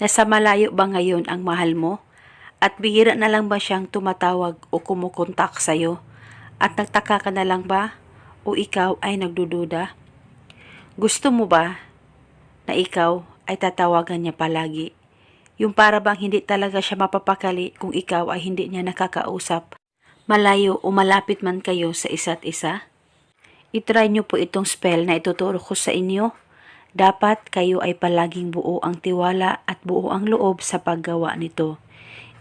Nasa malayo ba ngayon ang mahal mo? At bihira na lang ba siyang tumatawag o kumukontak sa'yo? At nagtaka ka na lang ba? O ikaw ay nagdududa? Gusto mo ba na ikaw ay tatawagan niya palagi? Yung para bang hindi talaga siya mapapakali kung ikaw ay hindi niya nakakausap, malayo o malapit man kayo sa isa't isa? Itry niyo po itong spell na ituturo ko sa inyo. Dapat kayo ay palaging buo ang tiwala at buo ang loob sa paggawa nito.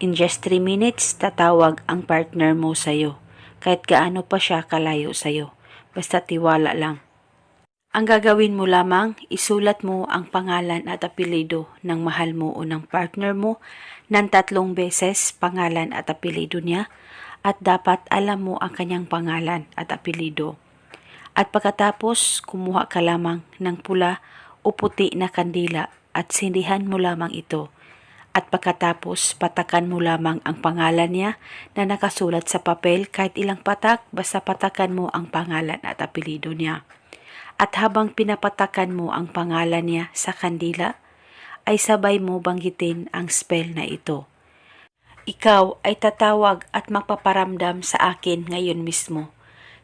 In just 3 minutes, tatawag ang partner mo sa'yo. Kahit gaano pa siya kalayo sa'yo. Basta tiwala lang. Ang gagawin mo lamang, isulat mo ang pangalan at apelido ng mahal mo o ng partner mo ng 3 beses pangalan at apelido niya at dapat alam mo ang kanyang pangalan at apelido. At pagkatapos, kumuha ka lamang ng pula o puti na kandila at sindihan mo lamang ito. At pagkatapos, patakan mo lamang ang pangalan niya na nakasulat sa papel kahit ilang patak, basta patakan mo ang pangalan at apelido niya. At habang pinapatakan mo ang pangalan niya sa kandila, ay sabay mo banggitin ang spell na ito. Ikaw ay tatawag at magpaparamdam sa akin ngayon mismo.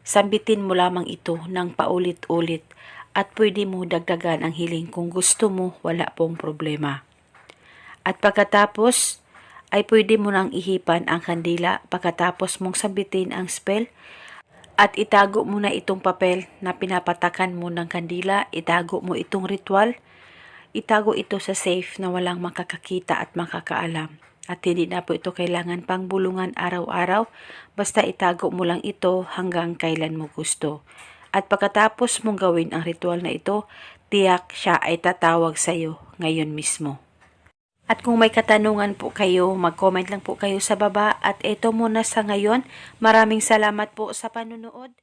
Sambitin mo lamang ito ng paulit-ulit at pwede mo dagdagan ang hiling kung gusto mo, wala pong problema. At pagkatapos ay pwede mo nang ihipan ang kandila pagkatapos mong sambitin ang spell at itago mo na itong papel na pinapatakan mo ng kandila, itago mo itong ritual, itago ito sa safe na walang makakakita at makakaalam. At hindi na po ito kailangan pang bulungan araw-araw, basta itago mo lang ito hanggang kailan mo gusto. At pagkatapos mong gawin ang ritual na ito, tiyak siya ay tatawag sa iyo ngayon mismo. At kung may katanungan po kayo, mag-comment lang po kayo sa baba. At ito muna sa ngayon. Maraming salamat po sa panunood.